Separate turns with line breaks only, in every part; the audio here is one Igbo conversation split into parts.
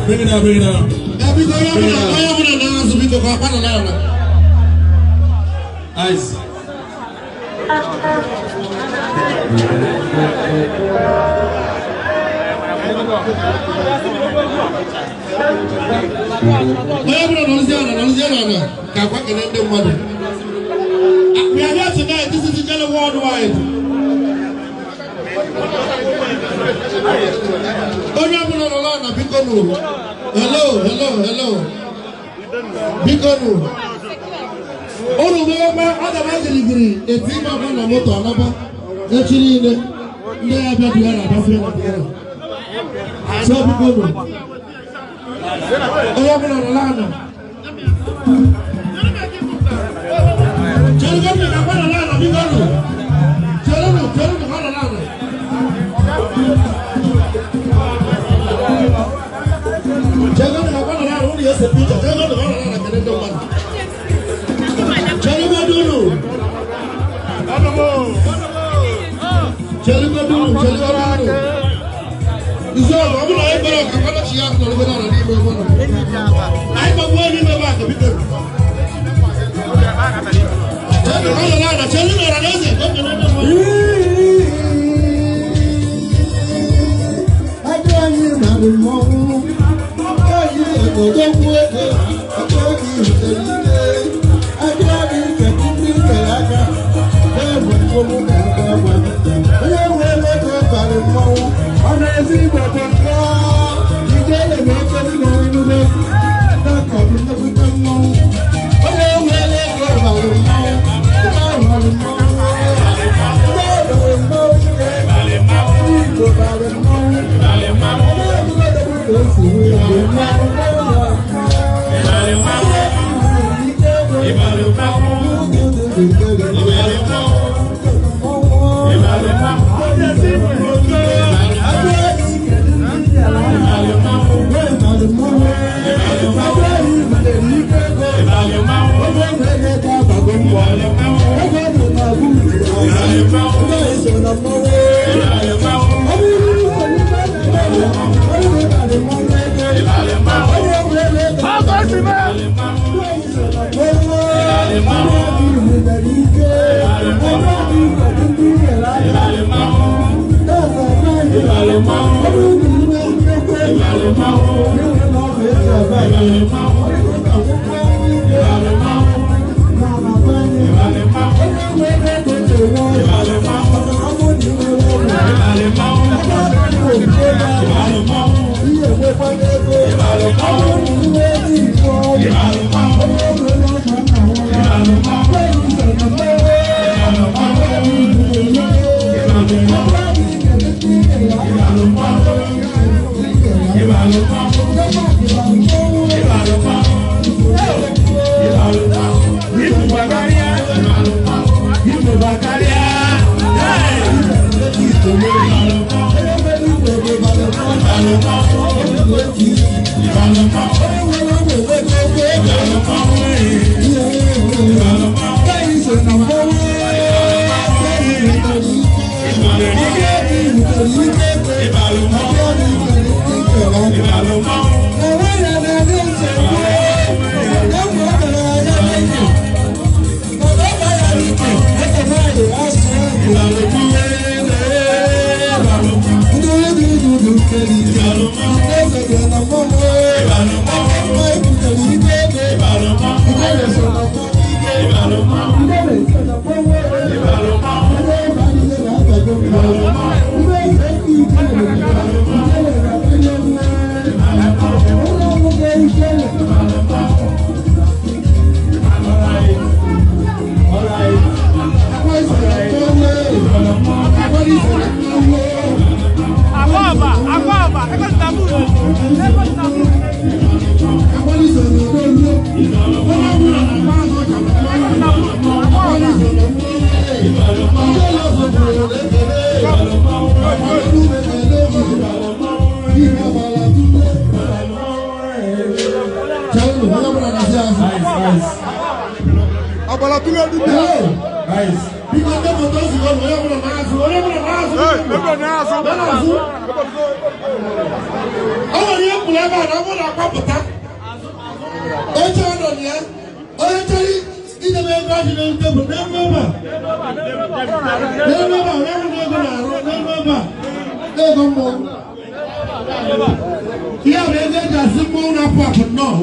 Bring it down, bring it down. Ice. We are here tonight. This is the worldwide. Hello. Bikonu. Olu mama otherwise degree. A team of one motor another. Actually, they are better than a so Bikonu.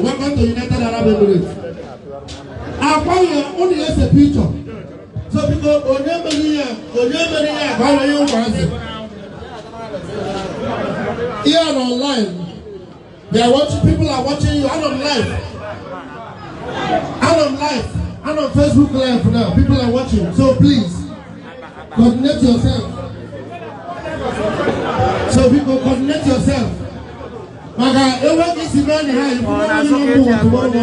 Welcome to United Arab Emirates. Akwa only has a picture. So because Onyemania, how are you answer? Here and online, they are watching. People are watching you. And on live, and on Facebook Live now. People are watching. So please, coordinate yourself. So people coordinate yourself. Maga, ewa kisi mani hai, kuna nani mambo wa tuwaona.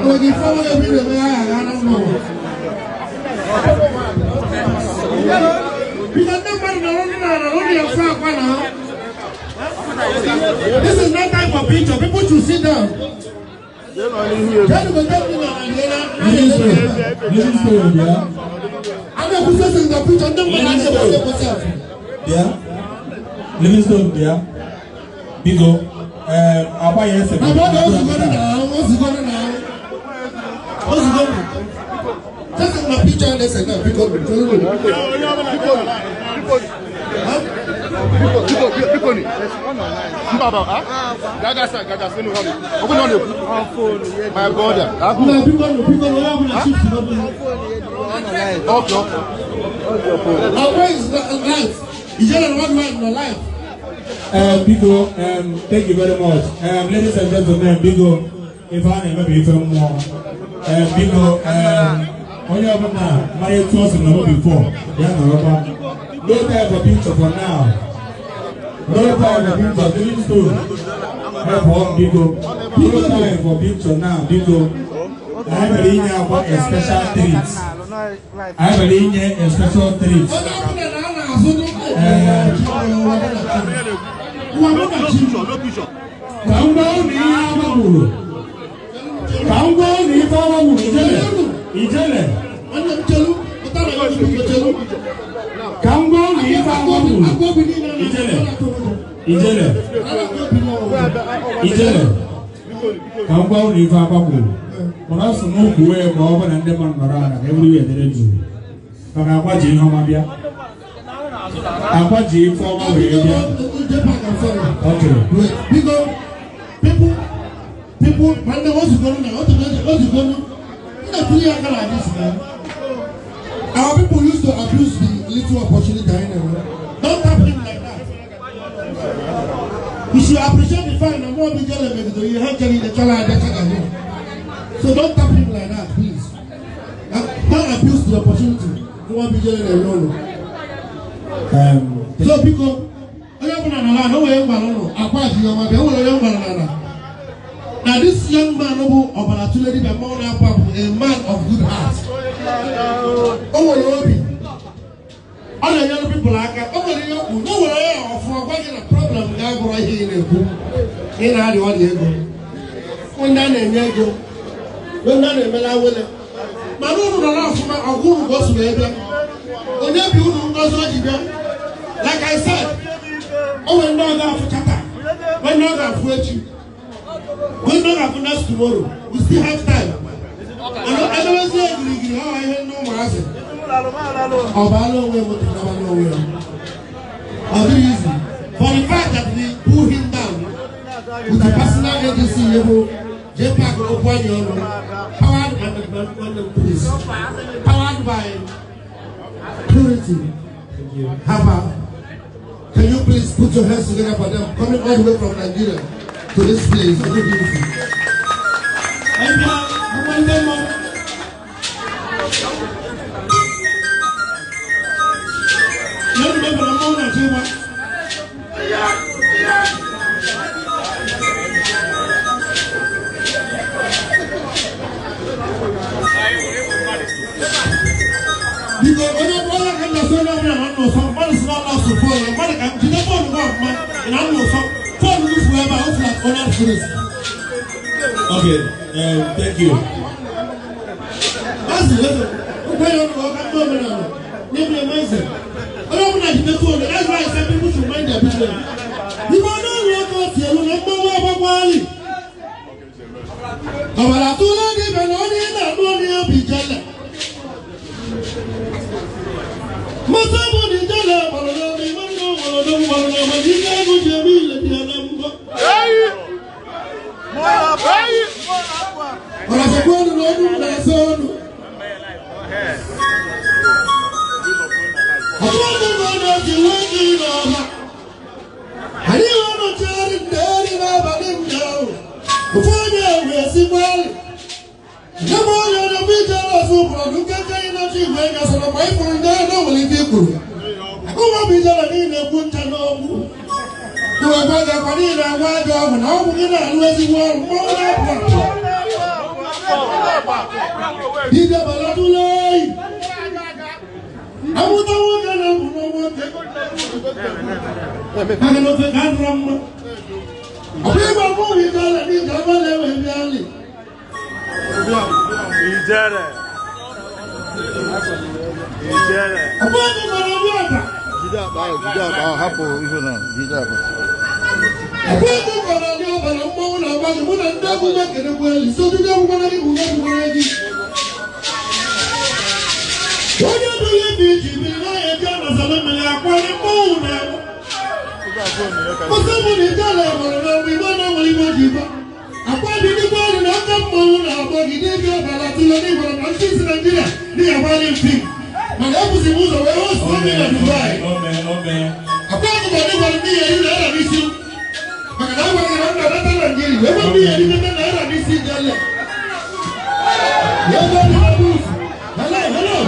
Wakifanya ya vile mea ana mambo. Because nobody knows your flag now. This is not time for picture. People should sit down.
Livingstone, yeah. Bigo, Akwa yes.
What's going on now? Just in my picture, let's say now, because my brother.
Bigo, thank you very much. Ladies and gentlemen, Bigo, if I never be from more, Bigo, on your now, my tours in the before, no time for picture for now. No time for picture, Livingstone. Help one, Bigo. No time for picture now, Bigo. I believe now for a special treat. I believe a special treat. Akwa G former way. Okay.
Because people, when they want to go now, what to go? Not 3 years like this, man. Our people used to abuse the little opportunity. Don't happen like that. You should appreciate the fact that more people are making you have to the child. So don't tap him like that, please. Don't abuse the opportunity. You want to be alone. So because now this young man a man of good heart. All the young people like that. Oh, you know where I am for a problem. I go right here in the book. In how do you go? When done and you go. When done and I will. My own love for my own goes to the when you do not like I said, oh, when no God for Qatar, when no God for you, when no God for us tomorrow, we still have time. I don't say how I know my husband. Oh, I know where we never know where. How easy. For the fact that we pull him down with the personal agency level, J-Pack Okwa, powered by the police, powered by purity. Haba, can you please put your hands together for them coming all the way from Nigeria to this place? Thank you. Because when I'm going to get the I know some money is not lost to fall. Money can be the phone of man, and I know some phone lose whoever else like honor service.
Okay, thank you.
That's it. Okay, I'm going to name your mindset. I don't like the phone. That's why I said people should mind their business. You might not work out here, you know, about money. But I told you, even only in that money, I'll be jealous. Masabuni jala baloni mano baloni majina gujemi letianambo. Hey! Mola bay! Mola sekono nodu na sonu. Akwano gono jiwani noma. Hari wono chari nderi na balimjao. Kufanya wesi mwali. Namo yana bijara supra dukaka ina chiwenga sana maifu ndana walivikuru. Akuma bijara nine kunta nomu. Tuwa kwaga kwa nina waga wana omu gina alwezi waru mwana kwa. Dida balatulai. Amuta waka na munomote. Maganofe kanrama. Apiba mu bijara ni kabale webiali. Ijara. Abani marabiata.
Jida hapo hivyo na jida hapo.
Abani marabiata na mbona abani mbona ndaku makene kweli. So tuja mbona ni kunaji. Oja tuye biji bila ya jana salama ya kwani mbona. Masabu ni jana mbona mbona mlimajiba. Abani ni kwani na mbona abani ni jana tilo ni mbona sisi Nigeria ni abani mpi. Malabu zimuzo wewe usome na Dubai. Abani bado ni yule Arabisi. Magalabu anaenda hata Nigeria. Wewe pia ni tena na Arabisi jana. Wewe ni Arabisi. Hello.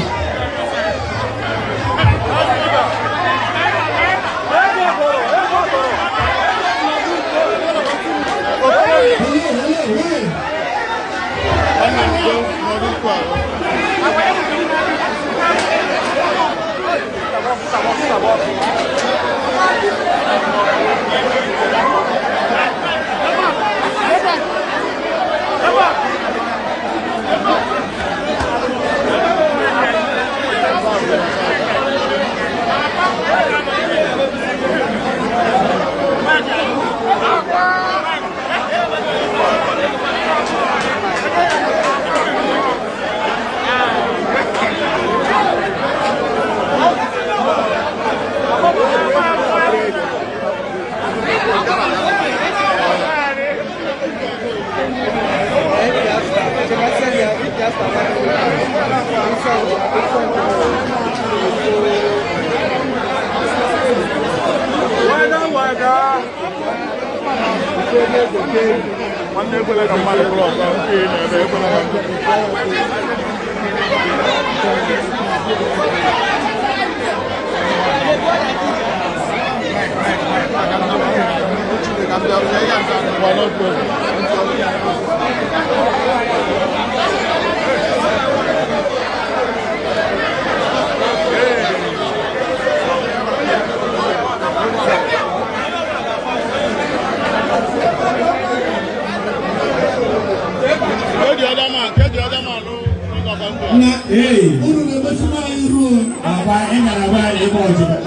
Na hey.
Unu na-emesụma iru.
Agba ịnyara agba ịgba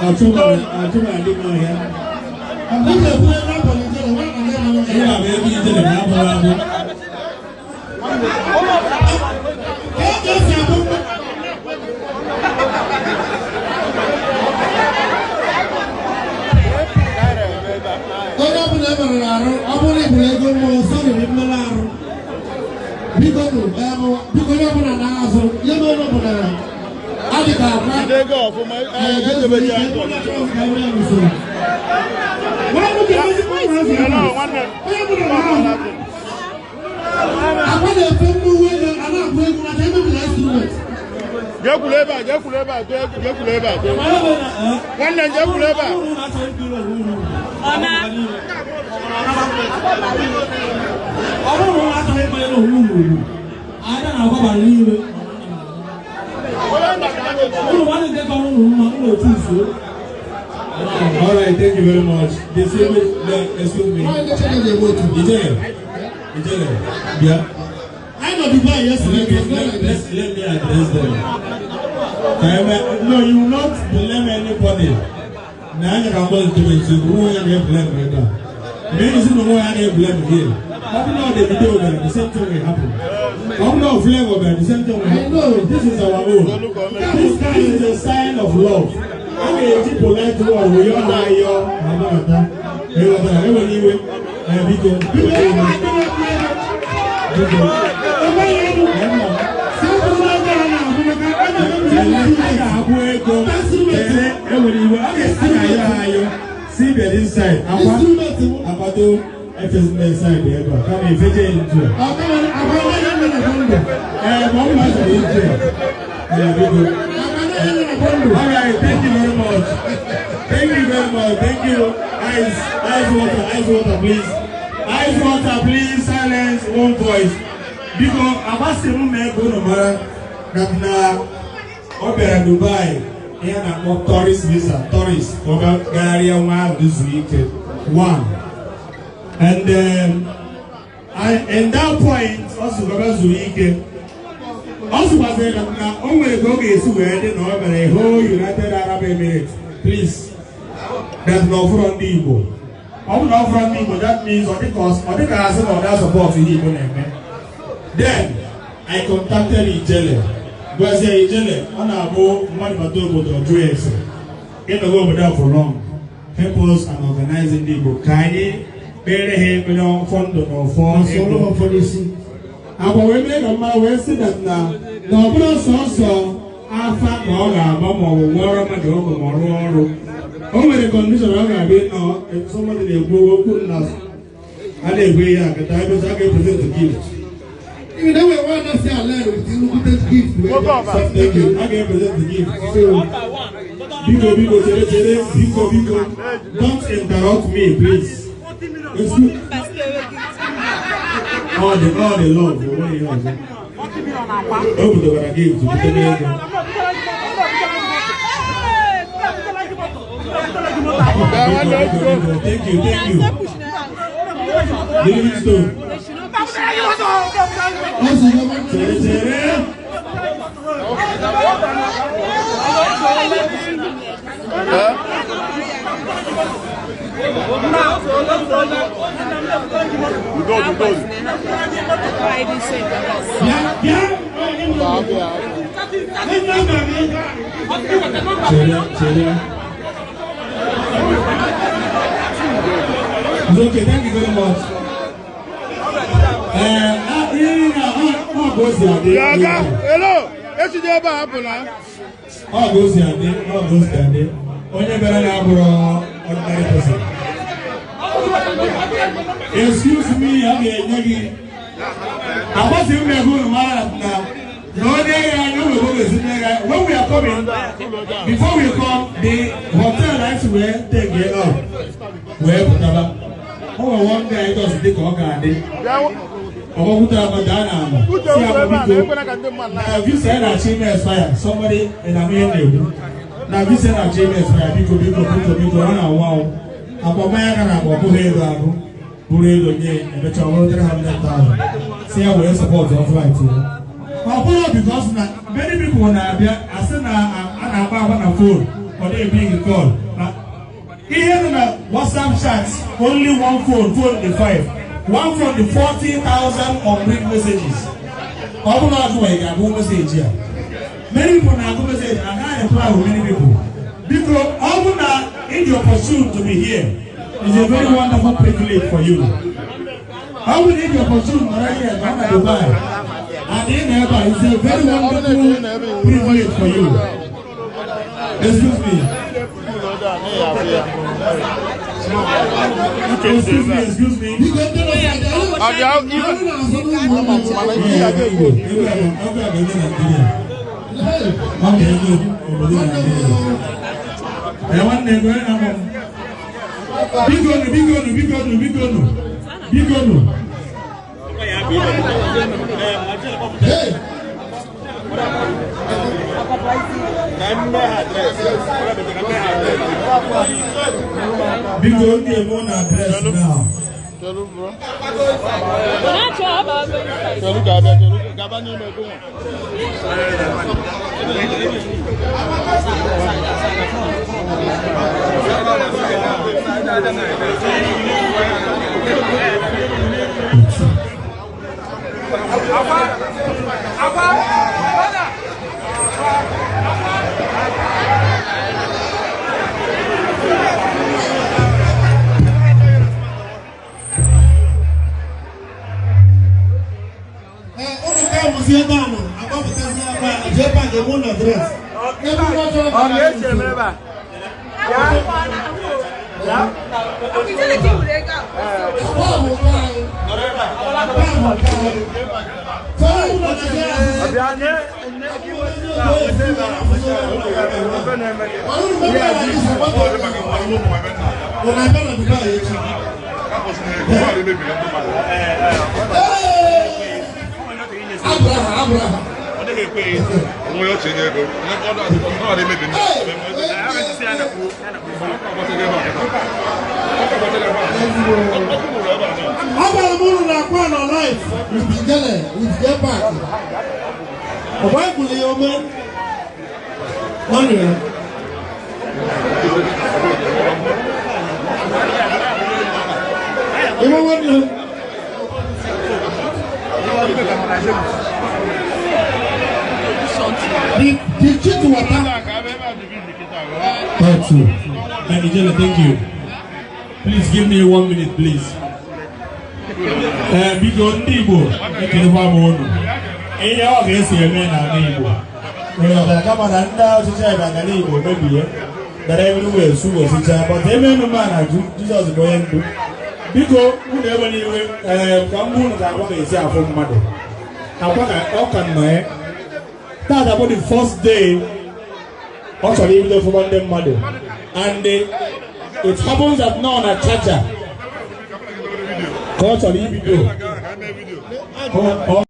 ọchụma ndị nọ ya.
Abụ na-ebu ebe abalị jere nwa na ya na
Ihe a bụ ebe ijele na-abụghị abụ.
Onye ọbụla emerere arụ, ọ bụrụ iburu ego mmụọ sọrọ mmele arụ. Biko onye ọbụla na-azụ, ihe mere ọbụla adịka akwa.
Ego ọfụma, ejebe ya ego.
Akwa na-efe mmanwụ ego, a na-abụ ego maka emebila instrument.
Jekwuru ebe a. Nwanne m jekwuru ebe a.
All right, thank you very much. Excuse me. Ijele. Yeah.
I know Dubai yesterday.
Let me address them. No, you will not blame anybody. Now you can go to it. Who are you blame right now? Many people know how they blame here. How do you know the video that the same thing will happen? How do you know flavor that the same thing will happen? No, this is our own. This is a sign of love. I'm a polite one. We all are your see the inside. Abado, inside there. Come in, into it. All right, thank you very much. Thank you. Ice water, please. Ice water, please. Silence, one voice. Because Abasimu may go to Mara, Kapna, Opera Dubai, here na tourist visa, tourist, over Garia one this week. One. And that point, also this week, also was there that only go is where the whole United Arab Emirates. Please. That's not from the Igbo. I'm not from the Igbo, that means on the cost, on the cars, or that support to Igbo. Then I contacted Ijele. Because Ijele, on our boat, one of the dress. Get the go without for long. Help us and organizing the book. Kanye, better help me on fund or for solo for this. And when we make a man, we see that now. No, but also, I found all our mom or war of my dog or only the condition of our being now, if somebody they go couldn't ask. And they way out, the time is I can present the gift. Even though we want to say a letter with you, look at this gift. Thank you. I can present the gift. So, Biko, don't interrupt me, please. It's good. All the love, the way you are. Open the one I gave to the Thank you. Livingstone. It's okay, thank you very much.
Hello, it's the Abba.
All goes there. Only better ordinary person. Excuse me, I'm about to go to now. No day, I know when we are coming, before we come, the hotel lights will take it up. Where one guy does take our garden. Now, if you said our chamber is fire, somebody in a million. Now, if you said our chamber is fire, people run a wow. About my and about Buredo, and the child 100,000. See how we support your flight. because many people when I say na phone or they being called. Here in the WhatsApp chats, only one phone the 5. One phone the 40,000 unread messages. How not do I get one message here? Many people now go message and I reply with many people. Because how in your pursuit to be here is a very wonderful privilege for you. How will in your pursuit right here to Dubai? And in Eba is a very wonderful privilege for you. Excuse me. Excuse me. Big only a one address now. Thank you. Please give me 1 minute, please. Big on Nibo, I can have one. Any of us here, men are Nibo. Come on, and now to try that Nibo, maybe, that everywhere, so was it, but they may no man, Jesus going to. Because who never knew, come on, that one is here from mother. Now, what I can my that about the first day, actually, even from one them mother. And it happens that now on a charger. Culturally, video.